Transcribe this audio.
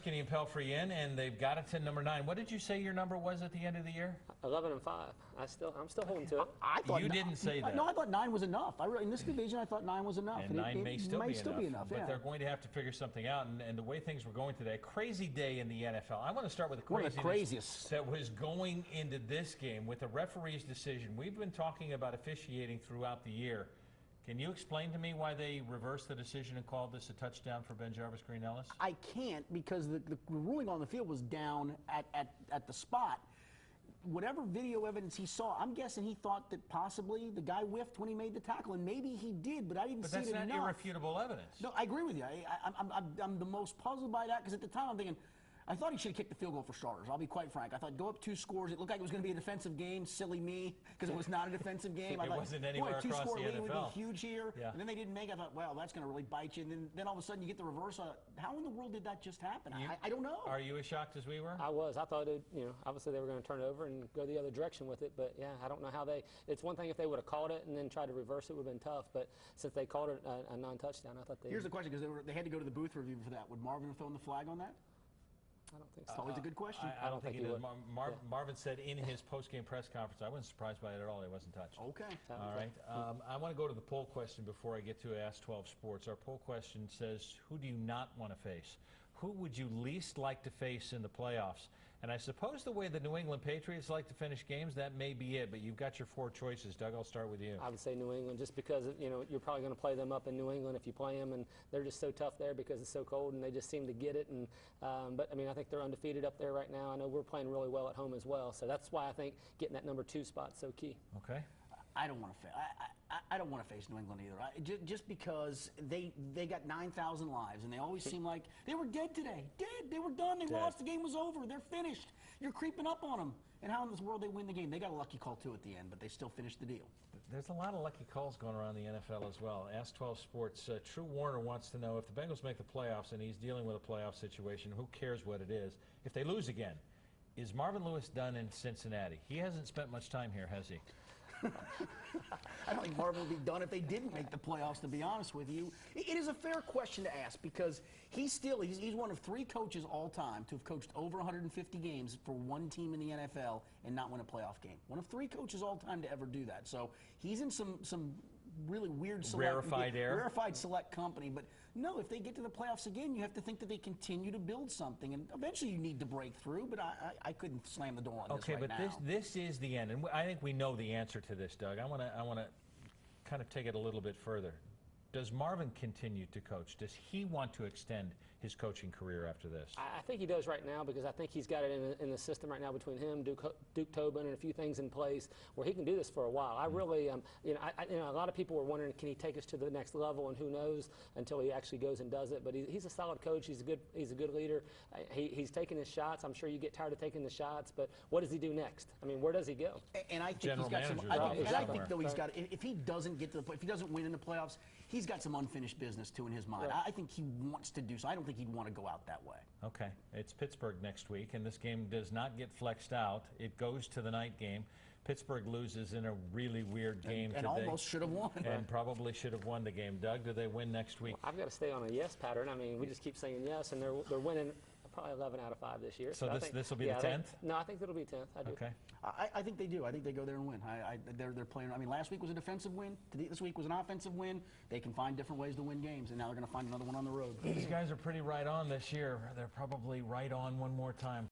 Getting Pelfrey in, and they've got it to number 9. What did you say your number was at the end of the year? 11-5. I'm still holding to it. I thought you didn't say that. No, I thought 9 was enough. In this division, I thought 9 was enough. And 9 may still be enough. But yeah. they're going to have to figure something out. And the way things were going today, crazy day in the NFL. I want to start with the craziest that was going into this game with the referee's decision. We've been talking about officiating throughout the year. Can you explain to me why they reversed the decision and called this a touchdown for Ben Jarvis Green Ellis? I can't, because the ruling on the field was down at the spot. Whatever video evidence he saw, I'm guessing he thought that possibly the guy whiffed when he made the tackle, and maybe he did, but I didn't see it enough. But that's not irrefutable evidence. No, I agree with you. I'm the most puzzled by that, because at the time I'm thinking, I thought he should have kicked the field goal for starters. I'll be quite frank. I thought go up 2 scores. It looked like it was going to be a defensive game. Silly me, because it was not a defensive game. It wasn't anywhere across the NFL. 2-score lead would be huge here. Yeah. And then they didn't make it. I thought, well, that's going to really bite you. And then all of a sudden you get the reverse. How in the world did that just happen? I don't know. Are you as shocked as we were? I was. I thought obviously they were going to turn it over and go the other direction with it. But yeah, I don't know how they. It's one thing if they would have called it and then tried to reverse it, would have been tough. But since they called it a non-touchdown, I thought they. Here's the question, because they had to go to the booth review for that. Would Marvin have thrown the flag on that? I don't think so. It's always a good question. I don't think he did. Marvin said in his post-game press conference, I wasn't surprised by it at all. He wasn't touched. Okay. All right. I want to go to the poll question before I get to Ask 12 Sports. Our poll question says, who do you not want to face? Who would you least like to face in the playoffs? And I suppose the way the New England Patriots like to finish games, that may be it. But you've got your 4 choices. Doug, I'll start with you. I would say New England, just because you're probably going to play them up in New England if you play them, and they're just so tough there because it's so cold, and they just seem to get it. And but I mean, I think they're undefeated up there right now. I know we're playing really well at home as well, so that's why I think getting that number 2 spot is so key. Okay. I don't want to face. I don't want to face New England either. Just because they got 9,000 lives, and they always seem like they were dead today. Dead. They were done. They lost. The game was over. They're finished. You're creeping up on them. And how in this world they win the game? They got a lucky call too at the end, but they still finished the deal. There's a lot of lucky calls going around the NFL as well. Ask 12 Sports. True Warner wants to know if the Bengals make the playoffs and he's dealing with a playoff situation. Who cares what it is? If they lose again, is Marvin Lewis done in Cincinnati? He hasn't spent much time here, has he? I don't think Marvin would be done if they didn't make the playoffs, to be honest with you. It is a fair question to ask, because he's one of 3 coaches all time to have coached over 150 games for one team in the NFL and not win a playoff game. One of 3 coaches all time to ever do that. So he's in some really weird rarefied select company. But no, if they get to the playoffs again, you have to think that they continue to build something, and eventually you need to break through. But I couldn't slam the door on this right now. Okay, but this is the end, and I think we know the answer to this, Doug. I want to kind of take it a little bit further. Does Marvin continue to coach? Does he want to extend his coaching career after this? I think he does right now, because I think he's got it in the system right now between him, Duke Tobin, and a few things in place where he can do this for a while. I really, a lot of people were wondering, can he take us to the next level? And who knows until he actually goes and does it. But he's a solid coach. He's a good leader. He's taking his shots. I'm sure you get tired of taking the shots, but what does he do next? I mean, where does he go? And I think he's got some. I think though he's got. If he doesn't get to if he doesn't win in the playoffs, he's got some unfinished business too in his mind. Right. I think he wants to do so. I don't think he'd want to go out that way. Okay, it's Pittsburgh next week, and this game does not get flexed out. It goes to the night game. Pittsburgh loses in a really weird game and today. Almost should have won. And probably should have won the game. Doug, do they win next week? Well, I've got to stay on a yes pattern. I mean, we just keep saying yes, and they're winning probably 11 out of 5 this year. So this will be the 10th? No, I think it'll be 10th. I do. Okay. I think they do. I think they go there and win. They're playing. I mean, last week was a defensive win. This week was an offensive win. They can find different ways to win games, and now they're going to find another one on the road. These guys are pretty right on this year. They're probably right on one more time.